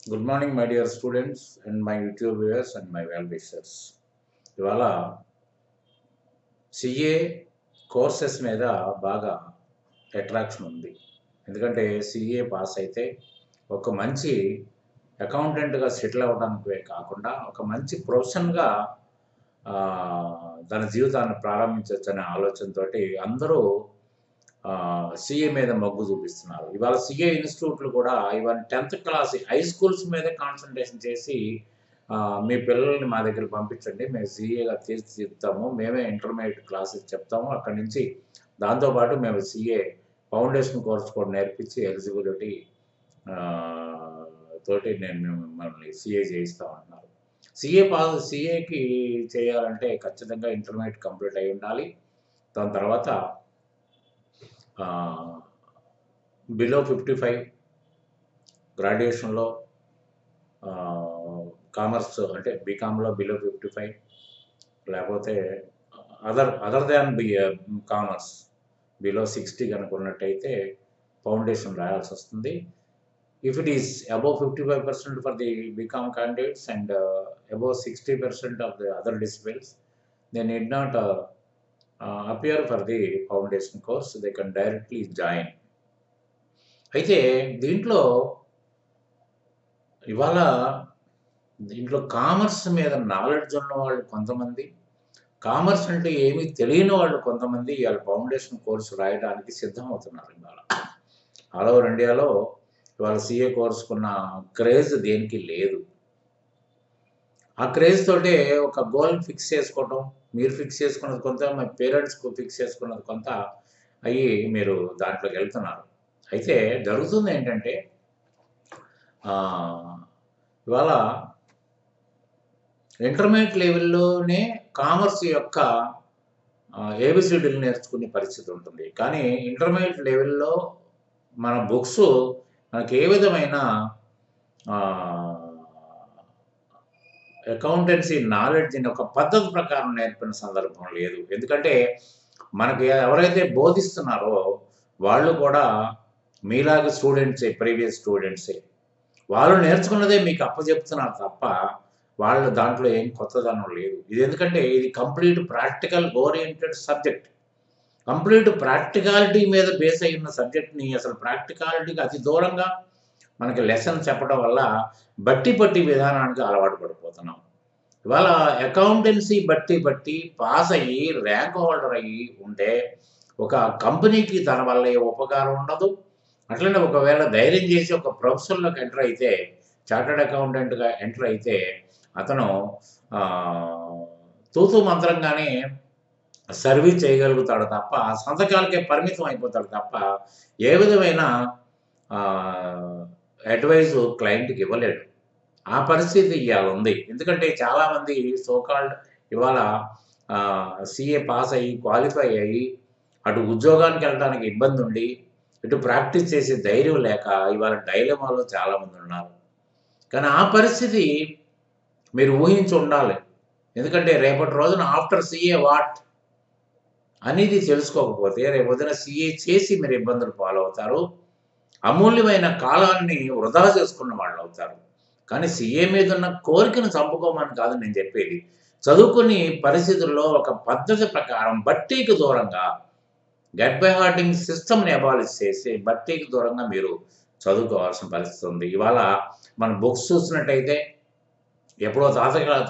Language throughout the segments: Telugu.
Good morning my dear students and my YouTube viewers and my well wishers. ఇవాళ సిఏ కోర్సెస్ మీద బాగా అట్రాక్షన్ ఉంది. ఎందుకంటే సిఏ పాస్ అయితే ఒక మంచి అకౌంటెంట్గా సెటిల్ అవ్వడానికే కాకుండా ఒక మంచి ప్రొఫెషన్గా తన జీవితాన్ని ప్రారంభించవచ్చనే ఆలోచనతోటి అందరూ సిఏ మీద మొగ్గు చూపిస్తున్నారు. ఇవాళ సిఏ ఇన్స్టిట్యూట్లు కూడా ఇవాళ 10th క్లాస్ హై స్కూల్స్ మీదే కాన్సన్ట్రేషన్ చేసి మీ పిల్లల్ని మా దగ్గరికి పంపించండి, మేము సిఏగా తీర్చిదిద్దుతాము, మేమే ఇంటర్మీడియట్ క్లాసెస్ చెప్తాము, అక్కడి నుంచి దాంతోపాటు మేము సిఏ ఫౌండేషన్ కోర్స్ కూడా నేర్పించి ఎలిజిబిలిటీ తోటి నేను మిమ్మల్ని సిఏ చేయిస్తామంటున్నారు. సిఏకి చేయాలంటే ఖచ్చితంగా ఇంటర్మీడియట్ కంప్లీట్ అయి ఉండాలి. దాని తర్వాత బిలో 55 గ్రాడ్యుయేషన్లో కామర్స్ అంటే బీకామ్లో బిలో 55 లేకపోతే అదర్ దాన్ కామర్స్ బిలో 60 కనుక ఉన్నట్టయితే ఫౌండేషన్ రాయాల్సి వస్తుంది. If it is above 55% for the BCom candidates and above 60% of the other disciplines, they need not appear for the foundation course. They can directly join. అయితే ఇవాళ దీంట్లో కామర్స్ మీద నాలెడ్జ్ ఉన్న వాళ్ళు కొంతమంది, కామర్స్ అంటే ఏమీ తెలియని వాళ్ళు కొంతమంది ఇవాళ ఫౌండేషన్ కోర్సు రాయడానికి సిద్ధమవుతున్నారు. ఇవాళ ఆల్ ఓవర్ ఇండియాలో ఇవాళ సిఏ కోర్సుకున్న క్రేజ్ దేనికి లేదు. ఆ క్రేజ్ తోటే ఒక గోల్ని ఫిక్స్ చేసుకోవటం, మీరు ఫిక్స్ చేసుకున్నది కొంత, మీ పేరెంట్స్కు ఫిక్స్ చేసుకున్నది కొంత అయ్యి మీరు దాంట్లోకి వెళ్తున్నారు. అయితే జరుగుతుంది ఏంటంటే ఇవాళ ఇంటర్మీడియట్ లెవెల్లోనే కామర్స్ యొక్క ఏబిసిడీలు నేర్చుకునే పరిస్థితి ఉంటుంది. కానీ ఇంటర్మీడియట్ లెవెల్లో మన బుక్స్ మనకి ఏ విధమైన అకౌంటెన్సీ నాలెడ్జ్ని ఒక పద్ధతి ప్రకారం నేర్పిన సందర్భం లేదు. ఎందుకంటే మనకి ఎవరైతే బోధిస్తున్నారో వాళ్ళు కూడా మీలాగా స్టూడెంట్సే, ప్రీవియస్ స్టూడెంట్సే. వాళ్ళు నేర్చుకున్నదే మీకు అప్పచెప్తున్నారు తప్ప వాళ్ళు దాంట్లో ఏం కొత్తదనం లేదు. ఇది ఎందుకంటే ఇది complete practical oriented subject. Complete practicality మీద బేస్ అయి ఉన్న సబ్జెక్ట్ని అసలు ప్రాక్టికాలిటీకి అతి దూరంగా మనకి లెసన్ చెప్పడం వల్ల బట్టి విధానానికి అలవాటు పడిపోతున్నాం. ఇవాళ అకౌంటెన్సీ బట్టి పాస్ అయ్యి ర్యాంక్ హోల్డర్ అయ్యి ఉంటే ఒక కంపెనీకి తన వల్ల ఏ ఉపకారం ఉండదు. అట్లనే ఒకవేళ ధైర్యం చేసి ఒక ప్రొఫెషన్లోకి ఎంటర్ అయితే, చార్టర్డ్ అకౌంటెంట్గా ఎంటర్ అయితే అతను తూతూ మంత్రంగానే సర్వీస్ చేయగలుగుతాడు తప్ప సంతకాలకే పరిమితం అయిపోతాడు తప్ప ఏ విధమైన అడ్వైజ్ క్లయింట్కి ఇవ్వలేడు. ఆ పరిస్థితి ఇవాళ ఉంది. ఎందుకంటే చాలామంది సోకాల్డ్ ఇవాళ సిఏ పాస్ అయ్యి క్వాలిఫై అయ్యి అటు ఉద్యోగానికి వెళ్ళడానికి ఇబ్బంది ఉండి ఇటు ప్రాక్టీస్ చేసే ధైర్యం లేక ఇవాళ డైలమాలో చాలామంది ఉన్నారు. కానీ ఆ పరిస్థితి మీరు ఊహించి ఉండాలి. ఎందుకంటే రేపటి రోజున ఆఫ్టర్ సిఏ వాట్ అనేది తెలుసుకోకపోతే రేపొద్దున సిఏ చేసి మీరు ఇబ్బందులు పాలవుతారు. అమూల్యమైన కాలాన్ని వృధా చేసుకున్న వాళ్ళు అవుతారు. కానీ సిఏ మీద ఉన్న కోరికను చంపుకోమని కాదు నేను చెప్పేది. చదువుకుని పరిస్థితుల్లో ఒక పద్ధతి ప్రకారం బట్టీకి దూరంగా గెట్ బై హార్టింగ్ సిస్టమ్ని అబాలిష్ చేసి బట్టీకి దూరంగా మీరు చదువుకోవాల్సిన పరిస్థితి ఉంది. ఇవాళ మన బుక్స్ చూసినట్టయితే ఎప్పుడో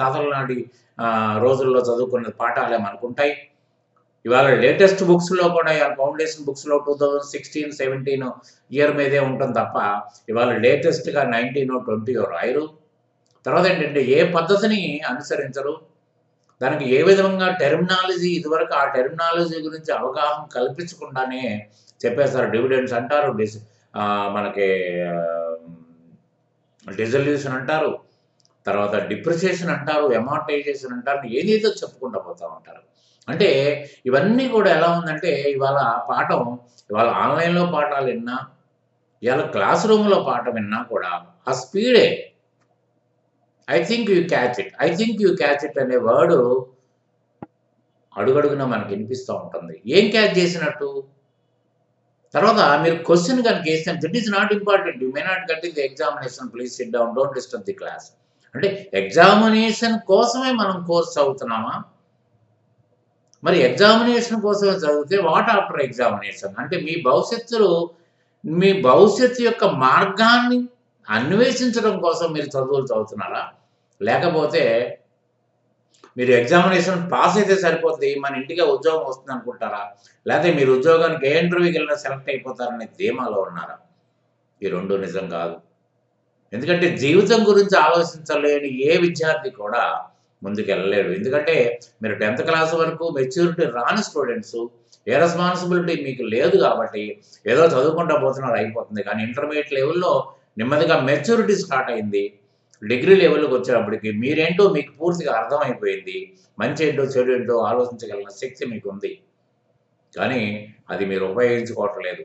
తాతల నాటి రోజుల్లో చదువుకున్న పాఠాలే మనకుంటాయి. ఇవాళ లేటెస్ట్ బుక్స్లో కూడా ఇవాళ ఫౌండేషన్ బుక్స్లో 2016, 17 ఇయర్ మీదే ఉంటుంది తప్ప ఇవాళ లేటెస్ట్గా 19, 20 రాయరు. తర్వాత ఏంటంటే ఏ పద్ధతిని అనుసరించరు. దానికి ఏ విధంగా టెర్మినాలజీ ఇదివరకు ఆ టెర్మినాలజీ గురించి అవగాహన కల్పించకుండానే చెప్పేస్తారు. డివిడెండ్స్ అంటారు, మనకి డిజల్యూషన్ అంటారు, తర్వాత డిప్రిసియేషన్ అంటారు, అమార్టైజేషన్ అంటారు, ఏదేదో చెప్పుకుంటూ పోతూ ఉంటారు. అంటే ఇవన్నీ కూడా ఎలా ఉందంటే ఇవాళ ఆన్లైన్లో పాఠాలు విన్నా, ఇవాళ క్లాస్ రూమ్లో పాఠం విన్నా కూడా ఆ స్పీడే I think you catch it అనే వర్డ్ అడుగడుగునా మనకు వినిపిస్తూ ఉంటుంది. ఏం క్యాచ్ చేసినట్టు? తర్వాత మీరు క్వెషన్ కనుక వేస్తే that is not important. You may not get in the examination, please SIT down, don't disturb the class. అంటే ఎగ్జామినేషన్ కోసమే మనం కోర్స్ చదువుతున్నామా? మరి ఎగ్జామినేషన్ కోసమే చదివితే వాట్ ఆఫ్టర్ ఎగ్జామినేషన్? అంటే మీ భవిష్యత్తు యొక్క మార్గాన్ని అన్వేషించడం కోసం మీరు చదువులు చదువుతున్నారా? లేకపోతే మీరు ఎగ్జామినేషన్ పాస్ అయితే సరిపోద్ది, మన ఇంటికే ఉద్యోగం వస్తుంది అనుకుంటారా? లేకపోతే మీరు ఉద్యోగానికి ఏ ఇంటర్వ్యూకి వెళ్ళినా సెలెక్ట్ అయిపోతారనే ధీమాలో ఉన్నారా? ఈ 2 నిజం కాదు. ఎందుకంటే జీవితం గురించి ఆలోచించలేని ఏ విద్యార్థి కూడా ముందుకెళ్ళలేడు. ఎందుకంటే మీరు 10th క్లాస్ వరకు మెచ్యూరిటీ రాని స్టూడెంట్సు, ఏ రెస్పాన్సిబిలిటీ మీకు లేదు కాబట్టి ఏదో చదువుకుంటా పోతున్నారు అయిపోతుంది. కానీ ఇంటర్మీడియట్ లెవెల్‌లో నెమ్మదిగా మెచ్యూరిటీ స్టార్ట్ అయింది. డిగ్రీ లెవెల్‌కి వచ్చేటప్పటికి మీరేంటో మీకు పూర్తిగా అర్థమైపోయింది. మంచేంటో, చెడేంటో ఆలోచించగలిగిన శక్తి మీకుంది. కానీ అది మీరు ఉపయోగించుకోవట్లేదు.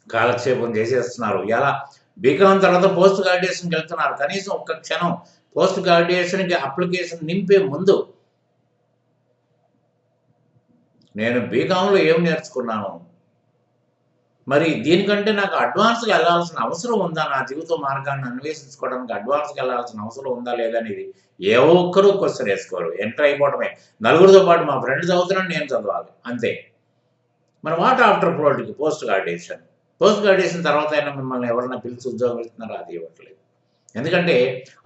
కాలక్షేపం చేసేస్తున్నారు. ఎలా బీకామ్ తర్వాత పోస్ట్ గ్రాడ్యుయేషన్‌కి వెళ్తున్నారు. కనీసం ఒక్క క్షణం పోస్ట్ గ్రాడ్యుయేషన్‌కి అప్లికేషన్ నింపే ముందు నేను బీకామ్‌లో ఏం నేర్చుకున్నాను? మరి దీనికంటే నాకు అడ్వాన్స్‌గా వెళ్ళాల్సిన అవసరం ఉందా? నా జీవిత మార్గాన్ని అన్వేషించుకోవడానికి అడ్వాన్స్‌గా వెళ్ళాల్సిన అవసరం ఉందా? లేదా? అనేది ఏ ఒక్కరు క్వెషన్ వేసుకోరు. ఎంటర్ అయిపోవడమే. నలుగురితో పాటు మా ఫ్రెండ్ చదువుతున్నాడు, నేను చదవాలి అంతే. మరి what after post graduation? Post graduation తర్వాత అయినా మిమ్మల్ని ఎవరైనా పిలిచి ఉద్యోగం ఇస్తున్నారో అది ఇవ్వట్లేదు. ఎందుకంటే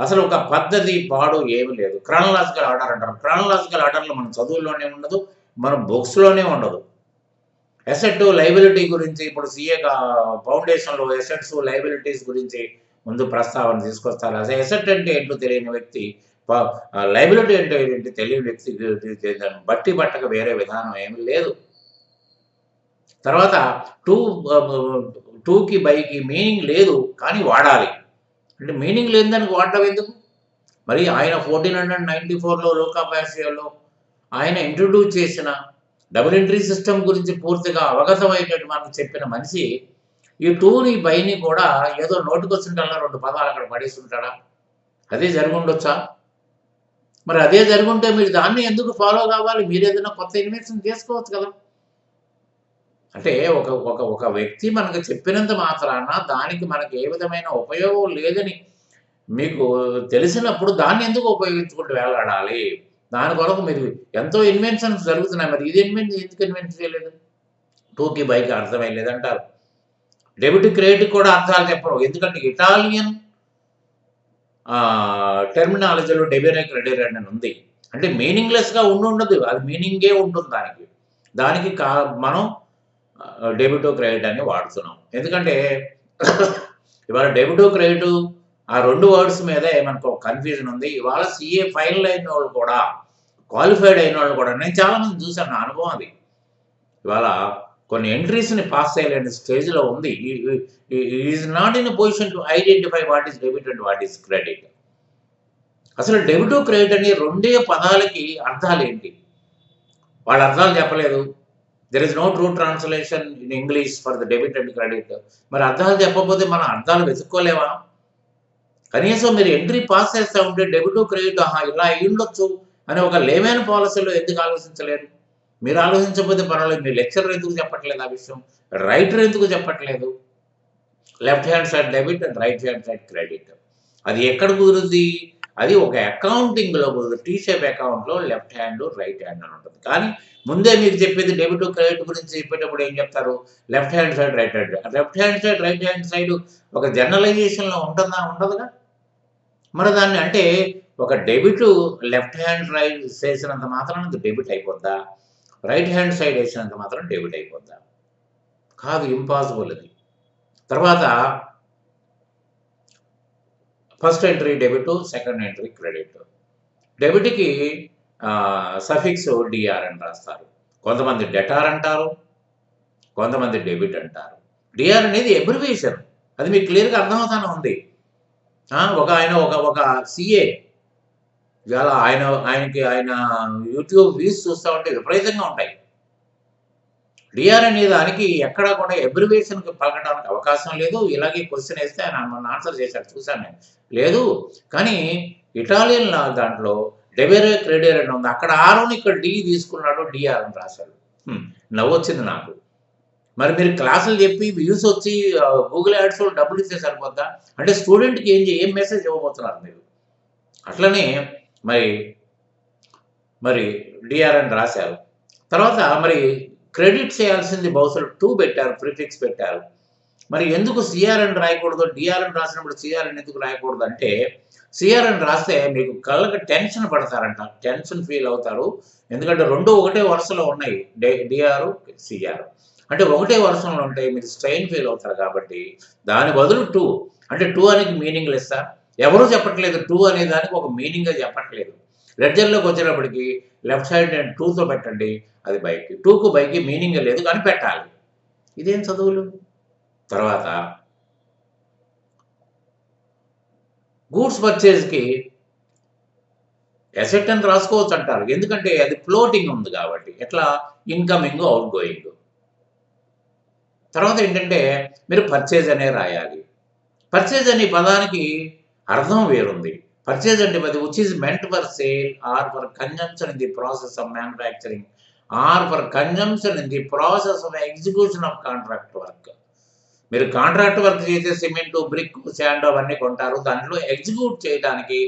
అసలు ఒక పద్ధతి పాడు ఏమీ లేదు. క్రానలాజికల్ ఆర్డర్ అంటారు. క్రానలాజికల్ ఆర్డర్‌లో మన చదువుల్లోనే ఉండదు, మన బుక్స్‌లోనే ఉండదు. అసెట్ లయబిలిటీ గురించి ఇప్పుడు సీఏ ఫౌండేషన్‌లో అసెట్స్ లయబిలిటీస్ గురించి ముందు ప్రస్తావన తీసుకొస్తారు. అసలు అసెట్ అంటే ఏంటో తెలియని వ్యక్తి, లయబిలిటీ అంటే ఏంటి తెలియని వ్యక్తికి దాన్ని బట్టి పట్టక వేరే విధానం ఏమీ లేదు. తర్వాత టూకి బైకి మీనింగ్ లేదు, కానీ వాడాలి. అంటే మీనింగ్ లేని దానికి వాడడం ఎందుకు? మరి ఆయన 1494లో లోకా పాసియోలో ఆయన ఇంట్రొడ్యూస్ చేసిన డబుల్ ఎంట్రీ సిస్టమ్ గురించి పూర్తిగా అవగతమయ్యేటట్టు మనకు చెప్పిన మనిషి ఈ టూని బైని కూడా ఏదో నోటికొచ్చినట్టల్లా 2 పదాలు అక్కడ పడేసి ఉంటాడా? అదే జరుగుండొచ్చా? మరి అదే జరుగుంటే మీరు దాన్ని ఎందుకు ఫాలో కావాలి? మీరేదైనా కొత్త ఇన్వెన్షన్ చేసుకోవచ్చు కదా! అంటే ఒక ఒక ఒక వ్యక్తి మనకు చెప్పినంత మాత్రాన దానికి మనకి ఏ విధమైన ఉపయోగం లేదని మీకు తెలిసినప్పుడు దాన్ని ఎందుకు ఉపయోగించుకుంటూ వేలాడాలి? దాని కొరకు మీరు ఎంతో ఇన్వెన్షన్స్ జరుగుతున్నాయి. మరి ఇది ఎందుకు ఇన్వెంట్ చేయలేదు? టూకి బైకి అర్థమే లేదంటారు. డెబిట్, క్రెడిట్ కూడా అర్థాలు చెప్పరు. ఎందుకంటే ఇటాలియన్ టెర్మినాలజీలో డెబిరే క్రెడిట్ అని ఉంది. అంటే మీనింగ్‌లెస్‌గా ఉండదు. అది మీనింగే ఉంటుంది దానికి. దానికి మనం డెబిట్, క్రెడిట్ అని వాడుతున్నాం. ఎందుకంటే ఇవాళ డెబిట్, క్రెడిట్ ఆ 2 వర్డ్స్ మీదే మనకు కన్‌ఫ్యూజన్ ఉంది. ఇవాళ సీఏ ఫైనల్ అయినోళ్ళు కూడా, క్వాలిఫైడ్ అయినోళ్ళు కూడా నేను చాలామందిని చూసాను. నా అనుభవం అది. ఇవాళ కొన్ని ఎంట్రీస్‌ని పాస్ చేయలేని స్టేజ్‌లో ఉంది. Is not in a position to identify what is debit and what is credit. అసలు డెబిట్, క్రెడిట్ అనే 2 పదాలకి అర్థాలేంటి? వాళ్ళ అర్థాలు చెప్పలేదు. There is no true translation in English for the debit and credit. మరి అర్థాలు చెప్పకపోతే మనం అర్థాలు వెతుక్కోలేమా? కనీసం మీరు ఎంట్రీ పాస్ చేస్తా ఉంటే డెబిట్, క్రెడిట్ ఇలా అయ్యుండొచ్చు అని ఒక లేమేన్ పాలసీలో ఎందుకు ఆలోచించలేరు? మీరు ఆలోచించకపోతే పర్వాలేదు. మీ లెక్చరర్ ఎందుకు చెప్పట్లేదు ఆ విషయం? రైటర్ ఎందుకు చెప్పట్లేదు? Left hand side debit and right hand side credit. అది ఎక్కడ కుదురుద్ది? అది ఒక అకౌంటింగ్‌లో కుదురుతుంది. టీ షేప్ అకౌంట్‌లో లెఫ్ట్ హ్యాండ్, రైట్ హ్యాండ్ అని ఉంటుంది. కానీ ముందే మీకు చెప్పేది డెబిట్, క్రెడిట్ గురించి చెప్పేటప్పుడు ఏం చెప్తారు? Left hand side, right hand. Left hand side, right hand side ఒక జనరలైజేషన్‌లో ఉంటుందా? ఉండదుగా. మరి దాన్ని అంటే ఒక డెబిట్ లెఫ్ట్ హ్యాండ్ రైట్ చేసినంత మాత్రాన అది డెబిట్ అయిపోద్దా? రైట్ హ్యాండ్ సైడ్ వేసినంత మాత్రం డెబిట్ అయిపోద్దా? కాదు, ఇంపాసిబుల్ అది. తర్వాత first entry debit, second entry credit. డెబిట్‌కి సఫిక్స్ డిఆర్ అని రాస్తారు. కొంతమంది డెటార్ అంటారు, కొంతమంది డెబిట్ అంటారు. డిఆర్ అనేది అబ్రివియేషన్. అది మీకు క్లియర్‌గా అర్థమవుతానే ఉంది. ఒక సీఏ ఇవాళ ఆయన యూట్యూబ్ వ్యూస్ చూస్తా ఉంటే విపరీతంగా ఉంటాయి. డిఆర్ అనే దానికి ఎక్కడా కూడా అబ్రివియేషన్‌కి పలకడానికి అవకాశం లేదు. ఇలాగే క్వెషన్ వేస్తే ఆయన మొన్న ఆన్సర్ చేశాడు, చూసాను నేను. లేదు, కానీ ఇటాలియన్ దాంట్లో డెబెరే క్రెడియర్ అని ఉంది. అక్కడ ఆర్‌ని ఇక్కడ డి తీసుకున్నాడు, డిఆర్ అని రాశాడు. నవ్వొచ్చింది నాకు. మరి మీరు క్లాసులు చెప్పి వ్యూస్ వచ్చి గూగుల్ యాడ్స్లో డబ్బులు ఇస్తే సరిపోద్దా? అంటే స్టూడెంట్కి ఏం మెసేజ్ ఇవ్వబోతున్నారు మీరు? అట్లనే మరి మరి డిఆర్ అని రాశారు. తర్వాత మరి క్రెడిట్ చేయాల్సింది బహుశా 2 పెట్టారు, ప్రిఫిక్స్ పెట్టారు. మరి ఎందుకు సిఆర్ అని రాయకూడదు? డిఆర్ అని రాసినప్పుడు సిఆర్ అని ఎందుకు రాయకూడదు అంటే, సిఆర్ అని రాస్తే మీకు కళ్ళకి టెన్షన్ పడతారంట. టెన్షన్ ఫీల్ అవుతారు. ఎందుకంటే 2 ఒకటే వరుసలో ఉన్నాయి. DR, CR. అంటే ఒకటే వరుసలో ఉంటే మీరు స్ట్రెయిన్ ఫీల్ అవుతారు కాబట్టి, దాని బదులు 2 అంటే 2 అనేది మీనింగ్ లెస్సా? ఎవరు చెప్పట్లేదు. 2 అనే దానికి ఒక మీనింగ్‌గా చెప్పట్లేదు. లెడ్జర్‌లోకి వచ్చేటప్పటికి లెఫ్ట్ సైడ్ నేను 2తో పెట్టండి. అది బైకి. 2కు బైకి మీనింగ్ లేదు కానీ పెట్టాలి. ఇదేం చదువులు? తర్వాత గూడ్స్ పర్చేజ్‌కి అసెట్ అని రాసుకోవచ్చు అంటారు. ఎందుకంటే అది ఫ్లోటింగ్ ఉంది కాబట్టి. ఎట్లా? Incoming, out going. తర్వాత ఏంటంటే మీరు పర్చేజ్ అనే రాయాలి. పర్చేజ్ అనే పదానికి అర్థం వేరుంది. పర్చేజ్ అంటే which is meant for sale are for consumption in the process of manufacturing or for consumption in the process of execution of contract work. మీరు కాంట్రాక్ట్ వర్క్ చేసే సిమెంట్, బ్రిక్, శాండ్ అవన్నీ కొంటారు. దాంట్లో ఎగ్జిక్యూట్ చేయడానికి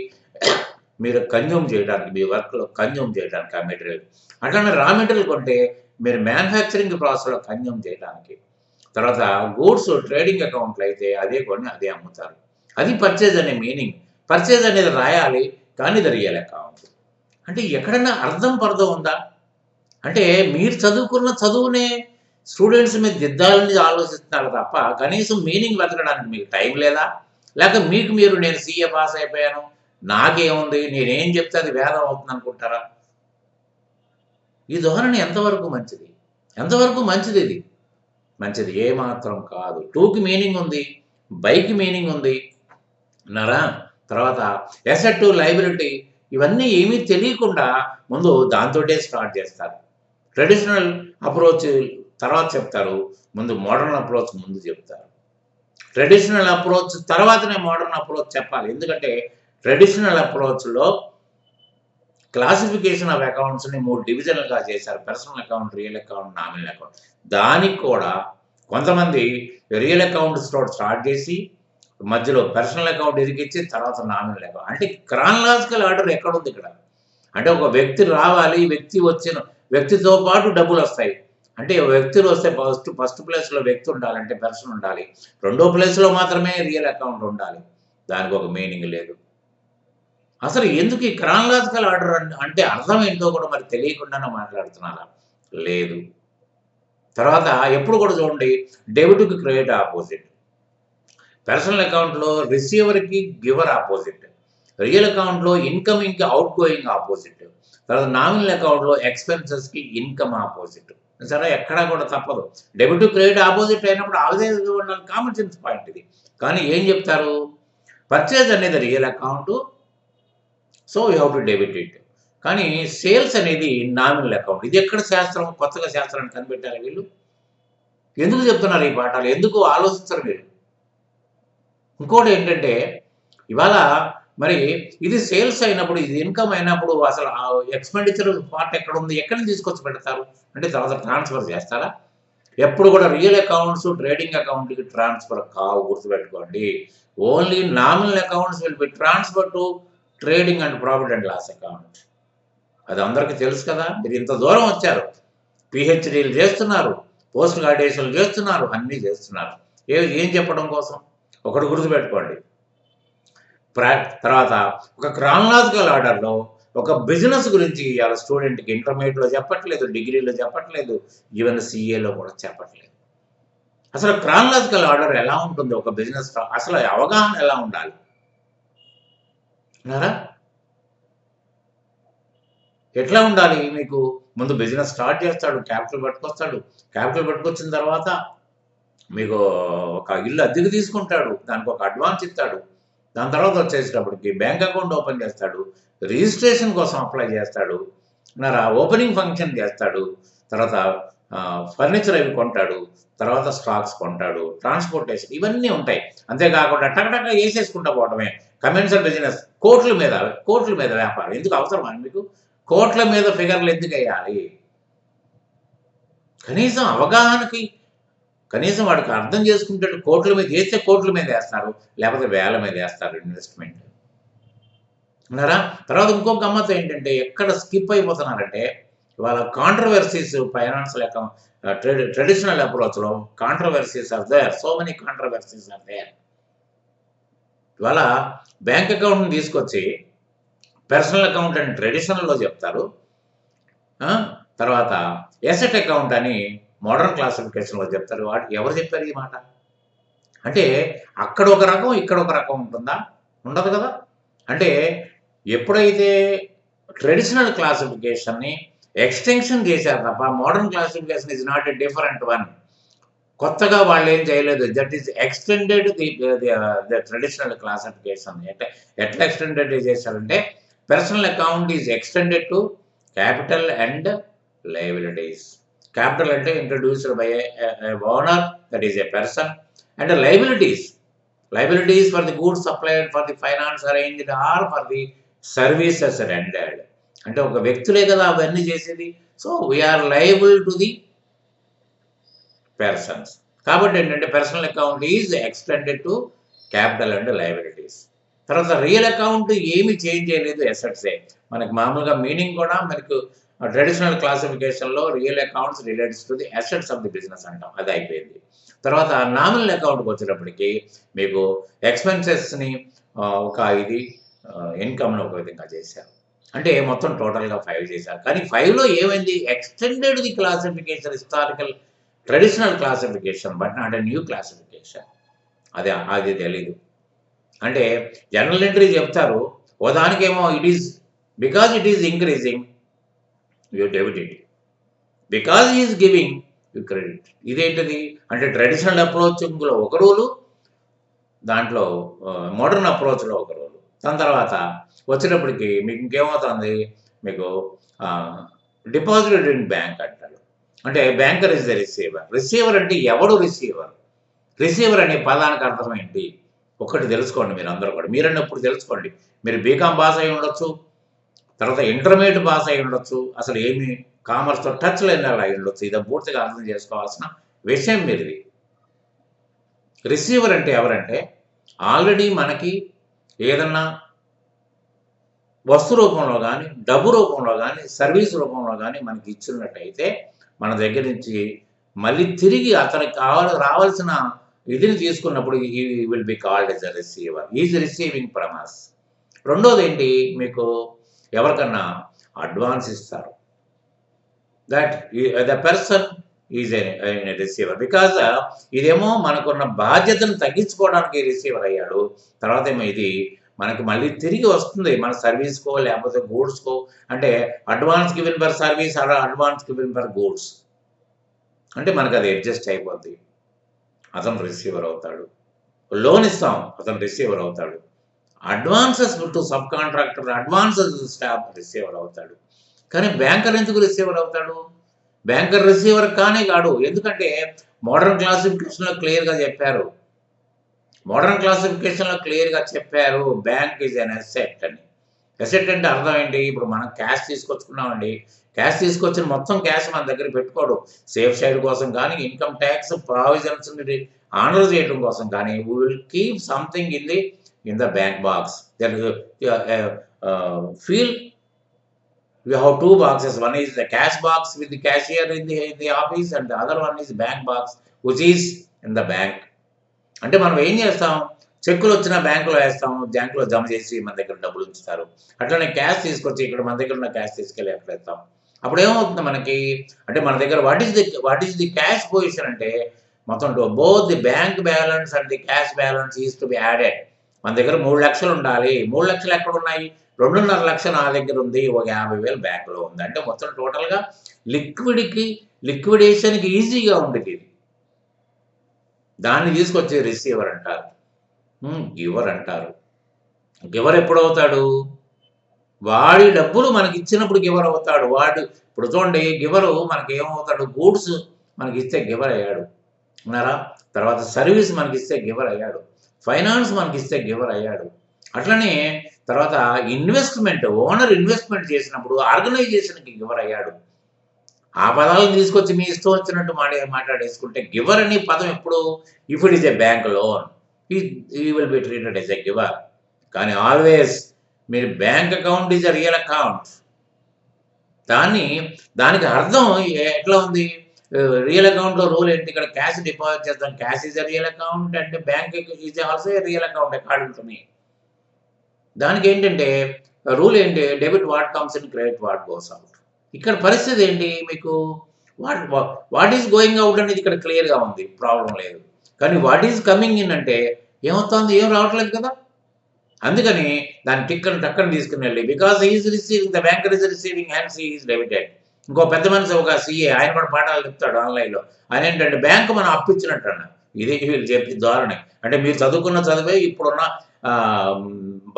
మీరు కన్జ్యూమ్ చేయడానికి, మీ వర్క్‌లో కన్జ్యూమ్ చేయడానికి ఆ మెటీరియల్. అట్లానే రా మెటీరియల్ కొంటే మీరు మ్యానుఫ్యాక్చరింగ్ ప్రాసెస్‌లో కన్జ్యూమ్ చేయడానికి. తర్వాత గూడ్స్ ట్రేడింగ్ అకౌంట్‌లో అయితే అదే కొని అదే అమ్ముతారు. అది పర్చేజ్ అనే మీనింగ్. పర్చేజ్ అనేది రాయాలి కానీ ఇది రియల్ అకౌంట్. అంటే ఎక్కడన్నా అర్థం పర్థం ఉందా? అంటే మీరు చదువుకున్న చదువునే స్టూడెంట్స్ మీద దిద్దాలని ఆలోచిస్తున్నారు తప్ప కనీసం మీనింగ్ వెతకడానికి మీకు టైం లేదా? లేక మీకు మీరు నేను సీఏ పాస్ అయిపోయాను. నాకేముంది? నేనేం చెప్తే అది వేదం అవుతుందనుకుంటారా? ఈ ధోరణి ఎంతవరకు మంచిది? ఎంతవరకు మంచిదిది? మంచిది ఏమాత్రం కాదు. 2కి మీనింగ్ ఉంది. బైకి మీనింగ్ ఉంది. విన్నారా? తర్వాత అసెట్, లయబిలిటీ ఇవన్నీ ఏమీ తెలియకుండా ముందు దాంతోటే స్టార్ట్ చేస్తారు. ట్రెడిషనల్ అప్రోచ్ తర్వాత చెప్తారు. ముందు మోడర్న్ అప్రోచ్ ముందు చెప్తారు. ట్రెడిషనల్ అప్రోచ్ తర్వాతనే మోడర్న్ అప్రోచ్ చెప్పాలి. ఎందుకంటే ట్రెడిషనల్ అప్రోచ్‌లో క్లాసిఫికేషన్ ఆఫ్ అకౌంట్స్‌ని 3 డివిజన్‌లుగా చేశారు. Personal account, real account, nominal account. దానికి కూడా కొంతమంది రియల్ అకౌంట్స్‌తో స్టార్ట్ చేసి మధ్యలో పర్సనల్ అకౌంట్ ఇరికిచ్చి తర్వాత నామినల్ అకౌంట్. అంటే క్రానలాజికల్ ఆర్డర్ ఎక్కడుంది ఇక్కడ? అంటే ఒక వ్యక్తి రావాలి. వ్యక్తితో పాటు డబ్బులొస్తాయి. అంటే వ్యక్తులు వస్తే ఫస్ట్ ప్లేస్‌లో వ్యక్తి ఉండాలంటే పర్సన్ ఉండాలి. రెండో ప్లేస్‌లో మాత్రమే రియల్ అకౌంట్ ఉండాలి. దానికి ఒక మీనింగ్ లేదు. అసలు ఎందుకు ఈ క్రానలాజికల్ ఆర్డర్ అంటే అర్థం ఏంటో కూడా మరి తెలియకుండానే మాట్లాడుతున్నారా? లేదు. తర్వాత ఎప్పుడు కూడా చూడండి డెబిట్‌కి క్రెడిట్ ఆపోజిట్. పర్సనల్ అకౌంట్‌లో రిసీవర్‌కి గివర్ ఆపోజిట్. రియల్ అకౌంట్‌లో ఇన్‌కమింగ్‌కి ఔట్ గోయింగ్ ఆపోజిట్. తర్వాత నామినల్ అకౌంట్‌లో ఎక్స్‌పెన్సెస్‌కి ఇన్‌కమ్ ఆపోజిట్. సరే ఎక్కడా కూడా తప్పదు. డెబిట్, క్రెడిట్ ఆపోజిట్ అయినప్పుడు ఆల్వేస్ ఉండాలి. కామన్ సెన్స్ పాయింట్ ఇది. కానీ ఏం చెప్తారు? పర్చేజ్ అనేది real account. So you have to debit it. కానీ సేల్స్ అనేది నామినల్ అకౌంట్. ఇది ఎక్కడ శాస్త్రం? కొత్తగా శాస్త్రాన్ని కనిపెట్టారు వీళ్ళు. ఎందుకు చెప్తున్నారు ఈ పాఠాలు? ఎందుకు ఆలోచించరు మీరు? ఇంకోటి ఏంటంటే ఇవాళ మరి ఇది సేల్స్ అయినప్పుడు, ఇది ఇన్‌కమ్ అయినప్పుడు అసలు ఎక్స్‌పెండిచర్ పార్ట్ ఎక్కడుంది? ఎక్కడి నుంచి తీసుకొచ్చి పెడతారు? అంటే తర్వాత ట్రాన్స్‌ఫర్ చేస్తారా? ఎప్పుడు కూడా రియల్ అకౌంట్స్ ట్రేడింగ్ అకౌంట్‌కి ట్రాన్స్‌ఫర్ కావు గుర్తుపెట్టుకోండి. Only nominal accounts will be transfer to trading and profit and loss account. అది అందరికీ తెలుసు కదా! మీరు ఇంత దూరం వచ్చారు. పీహెచ్‌డీలు చేస్తున్నారు. పోస్ట్ గ్రాడ్యుయేషన్‌లు చేస్తున్నారు. అన్నీ చేస్తున్నారు. ఏం చెప్పడం కోసం? ఒకటి గుర్తుపెట్టుకోండి. తర్వాత ఒక క్రానలాజికల్ ఆర్డర్‌లో ఒక బిజినెస్ గురించి ఇవాళ స్టూడెంట్‌కి ఇంటర్మీడియేట్‌లో చెప్పట్లేదు, డిగ్రీలో చెప్పట్లేదు, ఈవెన్ సీఏలో కూడా చెప్పట్లేదు. అసలు క్రానలాజికల్ ఆర్డర్ ఎలా ఉంటుంది ఒక బిజినెస్ అసలు అవగాహన ఎలా ఉండాలి? విన్నారా? ఎట్లా ఉండాలి మీకు? ముందు బిజినెస్ స్టార్ట్ చేస్తాడు. క్యాపిటల్ పట్టుకొస్తాడు. క్యాపిటల్ పట్టుకొచ్చిన తర్వాత మీకు ఒక ఇల్లు అద్దెకు తీసుకుంటాడు. దానికి ఒక అడ్వాన్స్ ఇస్తాడు. దాని తర్వాత వచ్చేసేటప్పటికి బ్యాంక్ అకౌంట్ ఓపెన్ చేస్తాడు. రిజిస్ట్రేషన్ కోసం అప్లై చేస్తాడు. ఓపెనింగ్ ఫంక్షన్ చేస్తాడు. తర్వాత ఫర్నిచర్ అవి కొంటాడు. తర్వాత స్టాక్స్ కొంటాడు. ట్రాన్స్‌పోర్టేషన్ ఇవన్నీ ఉంటాయి. అంతేకాకుండా టకటక ఏసేసుకుంటా పోవటమే. కమర్షియల్ బిజినెస్ కోట్ల మీద వ్యాపారం. ఎందుకు అవసరమా మీకు? కోట్ల మీద ఫిగర్‌లు ఎందుకెయ్యాలి? కనీసం అవగాహనకి కనీసం వాడికి అర్థం చేసుకుంటే కోట్ల మీద వేస్తే కోట్ల మీద వేస్తారు, లేకపోతే వేల మీద వేస్తారు ఇన్వెస్ట్మెంట్. ఉన్నారా? తర్వాత ఇంకొక గమ్మత్తు ఏంటంటే ఎక్కడ స్కిప్ అయిపోతున్నారంటే ఇవాళ కాంట్రవర్సీస్ ఫైనాన్షియల్ అకౌంట్ ట్రెడిషనల్ అప్రోచ్లో controversies are there, so many controversies are there. ఇవాళ బ్యాంక్ అకౌంట్ని తీసుకొచ్చి పర్సనల్ అకౌంట్ అని ట్రెడిషనల్లో చెప్తారు, తర్వాత ఎసెట్ అకౌంట్ అని మోడర్న్ క్లాసిఫికేషన్లో చెప్తారు. ఎవరు చెప్పారు ఈ మాట? అంటే అక్కడ ఒక రకం ఇక్కడ ఒక రకం ఉంటుందా? ఉండదు కదా. అంటే ఎప్పుడైతే ట్రెడిషనల్ క్లాసిఫికేషన్ని ఎక్స్టెన్షన్ చేశారు తప్ప modern classification is not a different one. కొత్తగా వాళ్ళు ఏం చేయలేదు. That is extended the traditional classification. ఎట్లా ఎక్స్టెండెడ్ చేశారంటే personal account is extended to capital and liabilities. Capital అంటే introduced by owner, that is a person, and liabilities for the goods supplied for the finance arranged or for the services rendered. అంటే ఒక వ్యక్తులే కదా అవన్నీ చేసేది. So we're liable to the persons. కాబట్టి ఏంటంటే personal account is extended to capital and liabilities. తర్వాత రియల్ అకౌంట్ ఏమి చేంజ్ చేయలేదు, ఎసెట్సే. మనకి మామూలుగా మీనింగ్ కూడా మనకు ట్రెడిషనల్ క్లాసిఫికేషన్లో real accounts relates to the assets of the business అంటాం, అది అయిపోయింది. తర్వాత నామినల్ అకౌంట్కి వచ్చేటప్పటికి మీకు ఎక్స్పెన్సెస్ని ఒక ఇది ఇన్కమ్ని ఒక విధంగా చేశారు. అంటే మొత్తం టోటల్గా 5 చేశారు. కానీ 5లో ఏమైంది? Extended the classification, historical traditional classification, but not a new classification. అది తెలీదు. అంటే జనరల్ ఎంట్రీ చెప్తారు, ఓ దానికేమో it is because it is increasing you debit it, because is giving you credit. ఇదేంటిది అంటే ట్రెడిషనల్ అప్రోచ్లో ఒక రూలు, దాంట్లో మోడర్న్ అప్రోచ్లో ఒక రూలు. దాని తర్వాత వచ్చేటప్పటికి మీకు ఇంకేమవుతుంది, మీకు డిపాజిటెడ్ ఇన్ బ్యాంక్ అంటారు. అంటే banker is the receiver. Receiver అంటే ఎవడు రిసీవర్? రిసీవర్ అనే పదానికి అర్థం ఏంటి? ఒకటి తెలుసుకోండి మీరు అందరూ కూడా. మీరన్నప్పుడు తెలుసుకోండి. మీరు బీకామ్ పాస్ అయి ఉండొచ్చు, తర్వాత ఇంటర్మీడియట్ పాస్ అయి ఉండొచ్చు, అసలు ఏమి కామర్స్తో టచ్ లేని అయి ఉండొచ్చు. ఇది పూర్తిగా అర్థం చేసుకోవాల్సిన విషయం మీరుది. రిసీవర్ అంటే ఎవరంటే ఆల్రెడీ మనకి ఏదన్నా వస్తు రూపంలో కానీ, డబ్బు రూపంలో కానీ, సర్వీస్ రూపంలో కానీ మనకి ఇచ్చినట్టయితే మన దగ్గర నుంచి మళ్ళీ తిరిగి అతనికి రావాల్సిన ఇదిని తీసుకున్నప్పుడు ఈ will be called as a receiver. Is receiving from us. రెండోది ఏంటి, మీకు ఎవరికన్నా అడ్వాన్స్ ఇస్తారు, that the person is a receiver. Because ఇదేమో మనకున్న బాధ్యతను తగ్గించుకోవడానికి రిసీవర్ అయ్యాడు. తర్వాత ఏమో ఇది మనకి మళ్ళీ తిరిగి వస్తుంది మన సర్వీస్కో లేకపోతే గూడ్స్కో. అంటే advance given for service, advance given for goods అంటే మనకు అది అడ్జస్ట్ అయిపోద్ది. అతను రిసీవర్ అవుతాడు. లోన్ ఇస్తాం, అతను రిసీవర్ అవుతాడు. Advances to sub contractor, advances staff receiver అవుతాడు. కానీ బ్యాంకర్ ఎందుకు రిసీవర్ అవుతాడు? బ్యాంకర్ రిసీవర్ కానే కాడు. ఎందుకంటే మోడర్న్ క్లాసిఫికేషన్లో క్లియర్గా చెప్పారు. బ్యాంక్ ఈజ్ అన్ అసెట్ అని. అసెట్ అంటే అర్థం ఏంటి? ఇప్పుడు మనం క్యాష్ తీసుకొచ్చుకున్నామండి, క్యాష్ తీసుకొచ్చిన మొత్తం క్యాష్ మన దగ్గర పెట్టుకోడు. సేఫ్ సైడ్ కోసం కానీ, ఇన్కమ్ ట్యాక్స్ ప్రావిజన్స్ ఆనర్ చేయడం కోసం కానీ, we will keep something in the bank box. Feel we have 2 boxes. One is the cash box with the cashier in the office, and the other one is bank box which is in the bank. అంటే మనం ఏం చేస్తాం, చెక్కులు వచ్చిన బ్యాంకులో వేస్తాం, బ్యాంకులో జమ చేసి మన దగ్గర డబ్బులు ఉంచుతారు. అట్లనే క్యాష్ తీసుకొచ్చి ఇక్కడ మన దగ్గర ఉన్న క్యాష్ తీసుకెళ్ళి ఎక్కడ వేస్తాం. అప్పుడు ఏమవుతుంది మనకి అంటే మన దగ్గర what is the cash position అంటే మొత్తం both the bank balance and the cash balance is to be added. మన దగ్గర 3 లక్షలు ఉండాలి. 3 లక్షలు ఎక్కడ ఉన్నాయి? 2.5 లక్షలు నా దగ్గర ఉంది, ఒక 50,000 బ్యాంకులో ఉంది. అంటే మొత్తం టోటల్గా లిక్విడేషన్కి ఈజీగా ఉండేది ఇది. దాన్ని తీసుకొచ్చి రిసీవర్ అంటారు, గివర్ అంటారు. గివర్ ఎప్పుడవుతాడు? వాడి డబ్బులు మనకి ఇచ్చినప్పుడు గివర్ అవుతాడు. ఇప్పుడు చూడండి, గివరు మనకి ఏమవుతాడు? గూడ్స్ మనకి ఇస్తే గివర్ అయ్యాడు ఉన్నారా. తర్వాత సర్వీస్ మనకి ఇస్తే గివర్ అయ్యాడు. ఫైనాన్స్ మనకి ఇస్తే గివర్ అయ్యాడు. అట్లనే తర్వాత ఇన్వెస్ట్మెంట్, ఓనర్ ఇన్వెస్ట్మెంట్ చేసినప్పుడు ఆర్గనైజేషన్కి గివర్ అయ్యాడు. ఆ పదాలను తీసుకొచ్చి మీ ఇష్టం వచ్చినట్టు మాట్లాడేసుకుంటే గివర్ అనే పదం ఎప్పుడు if it is a bank loan he will be treated as a giver. కానీ ఆల్వేస్ మీరు bank account is a real account. దానికి అర్థం ఎట్లా ఉంది? రియల్ అకౌంట్‌లో రూల్ ఏంటి? ఇక్కడ క్యాష్ డిపాజిట్ చేస్తాం. Cash is a real account and bank is also a real account according to me. దానికేంటంటే రూల్ ఏంటి? Debit what comes in, credit what goes out. ఇక్కడ పరిస్థితి ఏంటి మీకు? What what is going out అనేది ఇక్కడ క్లియర్‌గా ఉంది. ప్రాబ్లమ్ లేదు. కానీ వాట్ ఈస్ కమింగ్ ఇన్ అంటే ఏమవుతుంది? ఏం రావట్లేదు కదా! అందుకని దాన్ని టక్కన తీసుకుని వెళ్ళి because is receiving, the banker is receiving hence is debited. ఇంకో పెద్ద మనిషి ఒక సీఏ ఆయన కూడా పాఠాలు చెప్తాడు ఆన్లైన్‌లో. ఆయన ఏంటంటే బ్యాంకు మనం అప్పిచ్చినట్టు అన్న. ఇది వీళ్ళు చెప్పే ధోరణి. అంటే మీరు చదువుకున్న చదివే ఇప్పుడున్న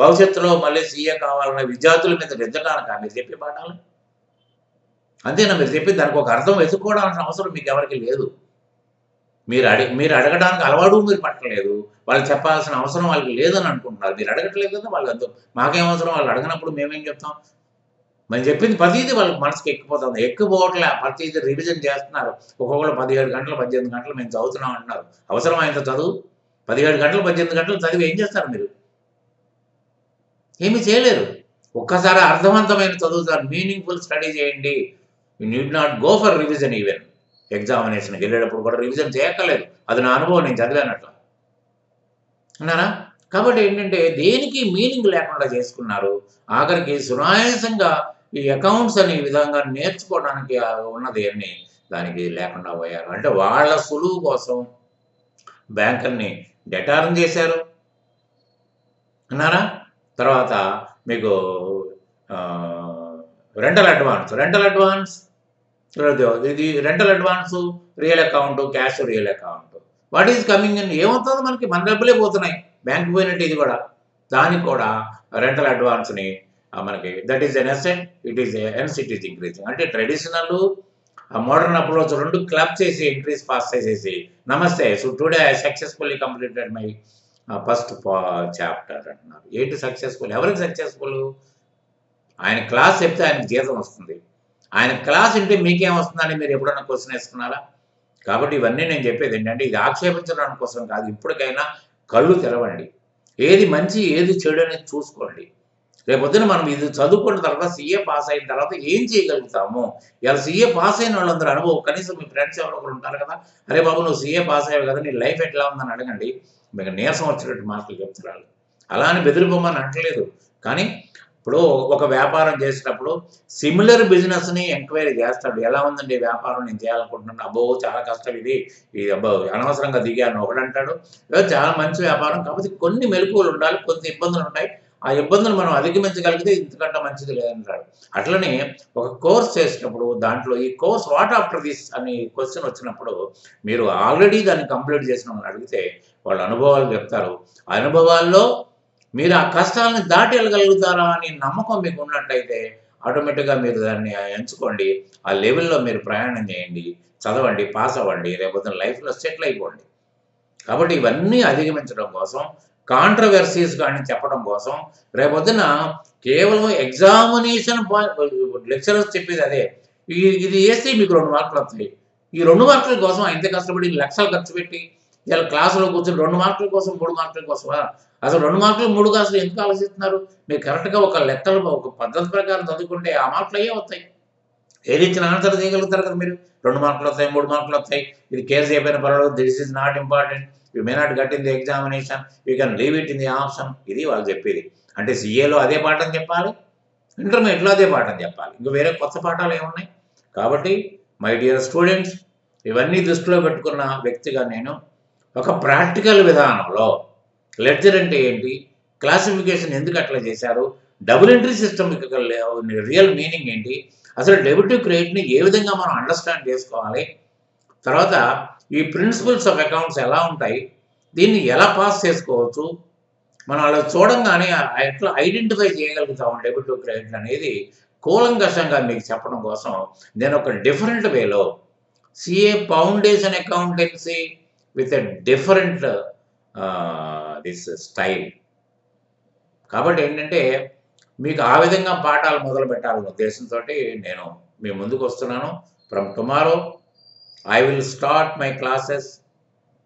భవిష్యత్తులో మళ్ళీ సీఏ కావాలన్న విద్యార్థుల మీద రుద్దటానికా మీరు చెప్పే పాఠాలు? అంతేనా మీరు చెప్పేది? దానికి ఒక అర్థం వెతుక్కోవడానికి అవసరం మీకు ఎవరికీ లేదు. మీరు అడగడానికి అలవాటు మీరు పట్టలేదు. వాళ్ళు చెప్పాల్సిన అవసరం వాళ్ళకి లేదని అనుకుంటున్నారు. మీరు అడగట్లేదు కదా! వాళ్ళంతా మాకేం అవసరం, వాళ్ళు అడగనప్పుడు మేమేం చెప్తాం? మనం చెప్పింది ప్రతీదీ వాళ్ళకి మనసుకి ఎక్కిపోతుంది. ఎక్కిపోవట్లే, ప్రతీదీ రివిజన్ చేస్తున్నారు. ఒక్కొక్కళ్ళు 17 గంటలు, 18 గంటలు మేము చదువుతున్నాం అంటున్నారు. అవసరమా ఇంత చదువు? 17 గంటలు, 18 గంటలు చదివి ఏం చేస్తారు మీరు? ఏమీ చేయలేరు. ఒక్కసారి అర్థవంతమైన చదువుతారు. మీనింగ్‌ఫుల్ స్టడీ చేయండి. You need not go for revision even. ఎగ్జామినేషన్‌కి వెళ్ళేటప్పుడు కూడా రివిజన్ చేయక్కర్లేదు. అది నా అనుభవం, నేను చదివాను అట్లా. అన్నారా? కాబట్టి ఏంటంటే దేనికి మీనింగ్ లేకుండా చేసుకున్నారు. ఆఖరికి సునాయాసంగా ఈ అకౌంట్స్ అనే విధంగా నేర్చుకోవడానికి ఉన్నది అన్ని దానికి లేకుండా పోయారు. అంటే వాళ్ళ సులువు కోసం బ్యాంకర్‌ని డెటార్న్ చేశారు. అన్నారా? తర్వాత మీకు రెంటల్ అడ్వాన్స్ ఇది rental advance, real account, cash real account. What is coming in ఏమవుతుంది మనకి? మన డబ్బులే పోతున్నాయి. బ్యాంక్ పోయినట్టు ఇది కూడా. దానికి కూడా రెంటల్ అడ్వాన్స్‌ని మనకి that is an asset, it is hence it is increasing. అంటే ట్రెడిషనల్, మోడర్న్ అప్రోచ్ 2 క్లబ్ చేసి ఇంక్రీజ్ పాస్ చేసేసి నమస్తే. So today I successfully completed my first chapter అంటున్నారు. ఏంటి సక్సెస్ఫుల్? ఎవరికి సక్సెస్ఫుల్? ఆయన క్లాస్ చెప్తే ఆయనకి జీతం వస్తుంది. ఆయన క్లాస్ వింటే మీకేం వస్తుందని మీరు ఎప్పుడన్నా క్వశ్చన్ వేసుకున్నారా? కాబట్టి ఇవన్నీ నేను చెప్పేది ఏంటంటే ఇది ఆక్షేపించడానికి కోసం కాదు. ఇప్పటికైనా కళ్ళు తెరవండి. ఏది మంచి, ఏది చెడు అనేది చూసుకోండి. రేపొద్దున మనం ఇది చదువుకున్న తర్వాత సీఏ పాస్ అయిన తర్వాత ఏం చేయగలుగుతాము? ఇలా సీఏ పాస్ అయిన వాళ్ళందరూ అనుభవం కనీసం మీ ఫ్రెండ్స్ ఎవరో ఒకరు ఉంటారు కదా! అరే బాబు నువ్వు సీఏ పాస్ అయ్యావు కదా! నీ లైఫ్ ఎట్లా ఉందని అడగండి. మీకు నీరసం వచ్చినట్టు మాటలు చెప్తున్నారు. అలా అని బెదిరిపోమని అంటలేదు. కానీ ఇప్పుడు ఒక వ్యాపారం చేసేటప్పుడు సిమిలర్ బిజినెస్‌ని ఎంక్వైరీ చేస్తాడు. ఎలా ఉందండి వ్యాపారం, నేను చేయాలనుకుంటున్నాను. అబ్బో! చాలా కష్టం ఇది. అబ్బో! అనవసరంగా దిగాను ఒకడంటాడు. చాలా మంచి వ్యాపారం. కాకపోతే కొన్ని మెళకువలు ఉండాలి. కొన్ని ఇబ్బందులు ఉంటాయి. ఆ ఇబ్బందులు మనం అధిగమించగలిగితే ఇంతకంటే మంచిది లేదంటాడు. అట్లనే ఒక కోర్స్ చేసేటప్పుడు దాంట్లో ఈ కోర్స్ వాట్ ఆఫ్టర్ దిస్ అని క్వెషన్ వచ్చినప్పుడు మీరు ఆల్రెడీ దాన్ని కంప్లీట్ చేసిన వాళ్ళని అడిగితే వాళ్ళ అనుభవాలు చెప్తారు. ఆ అనుభవాల్లో మీరు ఆ కష్టాలను దాటి వెళ్ళగలుగుతారా అని నమ్మకం మీకు ఉన్నట్టయితే ఆటోమేటిక్‌గా మీరు దాన్ని ఎంచుకోండి. ఆ లెవెల్‌లో మీరు ప్రయాణం చేయండి. చదవండి, పాస్ అవ్వండి. రేపొద్దున లైఫ్‌లో సెటిల్ అయిపోండి. కాబట్టి ఇవన్నీ అధిగమించడం కోసం, కాంట్రోవర్సీస్ గాని చెప్పడం కోసం, రేపొద్దున కేవలం ఎగ్జామినేషన్ లెక్చరర్స్ చెప్పేది అదే. ఇది ఏస్తే మీకు 2 మార్కులు వస్తాయి. ఈ 2 మార్కుల కోసం ఇంత కష్టపడి లక్షలు ఖర్చు పెట్టి ఇలా క్లాస్‌లో కూర్చొని 2 మార్కుల కోసం, 3 మార్కుల కోసమా? అసలు 2 మార్కులు, 3 క్లాసులు ఎందుకు ఆలోచిస్తున్నారు? మీరు కరెక్ట్‌గా ఒక లెక్కలు ఒక పద్ధతి ప్రకారం చదువుకుంటే ఆ మార్కులు అయ్యే వస్తాయి. ఏది ఇచ్చిన ఆన్సర్ చేయగలుగుతారు కదా మీరు. 2 మార్కులు వస్తాయి, 3 మార్కులు వస్తాయి. ఇది కేస్ అయిపోయిన పర్వాలేదు. This is not important. You may not get in the examination. You can leave it in the option. ఇది వాళ్ళు చెప్పేది. అంటే సీఏలో అదే పాఠం చెప్పాలి. ఇంటర్మీడియేట్‌లో అదే పాఠం చెప్పాలి. ఇంక వేరే కొత్త పాఠాలు ఏమున్నాయి? కాబట్టి మై డియర్ స్టూడెంట్స్, ఇవన్నీ దృష్టిలో పెట్టుకున్న వ్యక్తిగా నేను ఒక ప్రాక్టికల్ విధానంలో లెడ్జర్ అంటే ఏంటి? క్లాసిఫికేషన్ ఎందుకు అట్లా చేశారు? Double entry system real meaning ఏంటి? అసలు డెబిట్ క్రెడిట్‌ని ఏ విధంగా మనం అండర్‌స్టాండ్ చేసుకోవాలి? తర్వాత ఈ ప్రిన్సిపల్స్ ఆఫ్ అకౌంట్స్ ఎలా ఉంటాయి? దీన్ని ఎలా పాస్ చేసుకోవచ్చు? మనం అలా చూడంగానే ఎట్లా ఐడెంటిఫై చేయగలుగుతాం డెబిట్ క్రెడిట్ అనేది కూలంకషంగా మీకు చెప్పడం కోసం నేను ఒక డిఫరెంట్ వేలో CA foundation accountancy with a different this style. కాబట్టి ఏంటంటే మీకు ఆ విధంగా పాఠాలు మొదలుపెట్టాలనే ఉద్దేశంతోటి నేను మీ ముందుకు వస్తున్నాను. From tomorrow I will start my classes.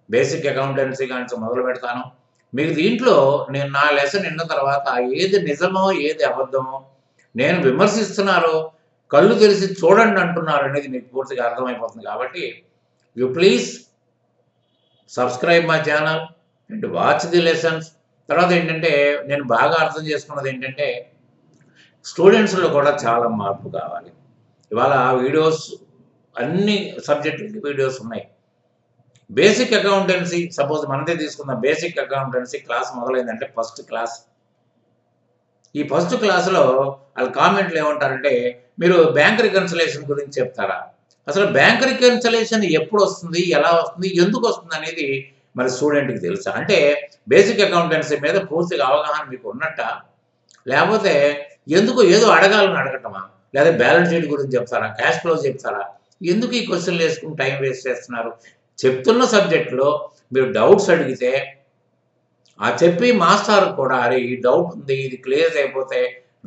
Basic accountancy కానీ మొదలు పెడతాను. మీకు దీంట్లో నేను నా లెసన్ విన్న తర్వాత ఏది నిజమో ఏది అబద్ధమో, నేను విమర్శిస్తున్నారో కళ్ళు తెరిచి చూడండి అంటున్నారు అనేది మీకు పూర్తిగా అర్థమైపోతుంది. కాబట్టి you please subscribe my channel and watch the lessons. తర్వాత ఏంటంటే నేను బాగా అర్థం చేసుకున్నది ఏంటంటే స్టూడెంట్స్లో కూడా చాలా మార్పు కావాలి. ఇవాళ వీడియోస్ అన్ని సబ్జెక్టులకి వీడియోస్ ఉన్నాయి. బేసిక్ అకౌంటెన్సీ సపోజ్ మనదే తీసుకుందాం. బేసిక్ అకౌంటెన్సీ క్లాస్ మొదలైందంటే ఫస్ట్ క్లాస్. ఈ ఫస్ట్ క్లాస్లో వాళ్ళ కామెంట్లు ఏమంటారంటే మీరు బ్యాంక్ రికన్సిలేషన్ గురించి చెప్తారా? అసలు బ్యాంక్ రికన్సిలేషన్ ఎప్పుడు వస్తుంది, ఎలా వస్తుంది, ఎందుకు వస్తుంది అనేది మరి స్టూడెంట్కి తెలుసా? అంటే బేసిక్ అకౌంటెన్సీ మీద పూర్తిగా అవగాహన మీకు ఉన్నట్ట, లేకపోతే ఎందుకు ఏదో అడగాలని అడగటమా, లేదా బ్యాలెన్స్ షీట్ గురించి చెప్తారా, క్యాష్ ఫ్లో చెప్తారా? ఎందుకు ఈ క్వశ్చన్లు వేసుకుని టైం వేస్ట్ చేస్తున్నారు? చెప్తున్న సబ్జెక్టులో మీరు డౌట్స్ అడిగితే ఆ చెప్పి మాస్టర్ కూడా అరే ఈ డౌట్ ఉంది, ఇది క్లియర్ అయిపోతే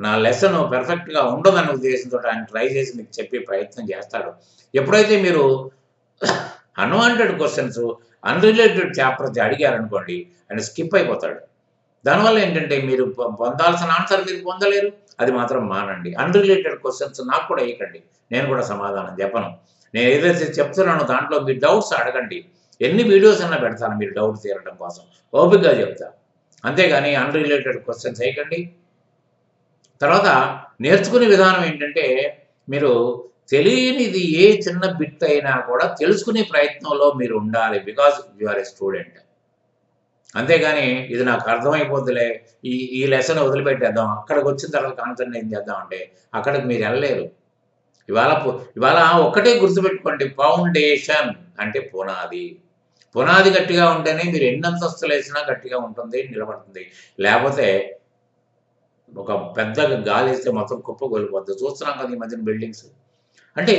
నా లెసన్ పెర్ఫెక్ట్గా ఉండదన్న ఉద్దేశంతో ఆయన ట్రై చేసి మీకు చెప్పే ప్రయత్నం చేస్తాడు. ఎప్పుడైతే మీరు అన్వాంటెడ్ క్వశ్చన్స్, అన్రిలేటెడ్ చాప్టర్స్ అడిగారనుకోండి, ఆయన స్కిప్ అయిపోతాడు. దానివల్ల ఏంటంటే మీరు పొందాల్సిన ఆన్సర్ మీరు పొందలేరు. అది మాత్రం మానండి. అన్రిలేటెడ్ క్వశ్చన్స్ నాకు కూడా వేయకండి, నేను కూడా సమాధానం చెప్పను. నేను ఏదైతే చెప్తున్నానో దాంట్లో మీరు డౌట్స్ అడగండి. ఎన్ని వీడియోస్ అన్నా పెడతాను మీరు డౌట్ తీరడం కోసం, ఓపికగా చెప్తా. అంతేగాని అన్రిలేటెడ్ క్వశ్చన్స్ వేయకండి. తర్వాత నేర్చుకునే విధానం ఏంటంటే మీరు తెలియనిది ఏ చిన్న బిట్ అయినా కూడా తెలుసుకునే ప్రయత్నంలో మీరు ఉండాలి. Because you are a student. అంతేగాని ఇది నాకు అర్థమైపోద్దులే, ఈ లెసన్ వదిలిపెట్టేద్దాం, అక్కడికి వచ్చిన తర్వాత కాన్సన్ట్రేట్ చేద్దాం అంటే అక్కడికి మీరు వెళ్ళలేరు. ఇవాళ ఒక్కటే గుర్తుపెట్టుకోండి, ఫౌండేషన్ అంటే పునాది. పునాది గట్టిగా ఉంటేనే మీరు ఎన్ని అంతస్తులు వేసినా గట్టిగా ఉంటుంది, నిలబడుతుంది. లేకపోతే ఒక పెద్ద గాలి వేస్తే మొత్తం కుప్పగొలిపోద్ది. చూస్తున్నాం కదా ఈ మధ్యన బిల్డింగ్స్. అంటే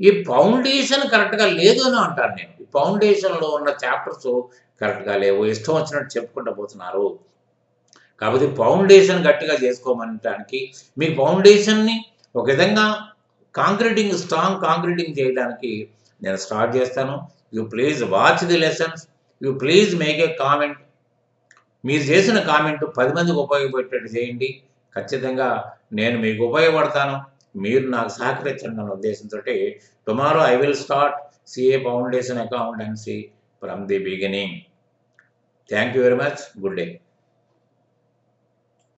ఈ ఫౌండేషన్ కరెక్ట్గా లేదు అని అంటాను నేను. ఈ ఫౌండేషన్లో ఉన్న చాప్టర్స్ కరెక్ట్గా లేవు, ఇష్టం వచ్చినట్టు చెప్పుకుంటూ పోతున్నారు. కాబట్టి ఫౌండేషన్ గట్టిగా చేసుకోమనటానికి మీకు ఫౌండేషన్ని ఒక విధంగా స్ట్రాంగ్ కాంక్రీటింగ్ చేయడానికి నేను స్టార్ట్ చేస్తాను. You please watch the lessons, you please make a comment. మీరు చేసిన కామెంట్ 10 మందికి ఉపయోగపడేటట్టు చేయండి. ఖచ్చితంగా నేను మీకు ఉపయోగపడతాను, మీరు నాకు సహకరించండి అన్న ఉద్దేశంతో tomorrow I will start CA foundation accountancy from the beginning. Thank you very much. Good day.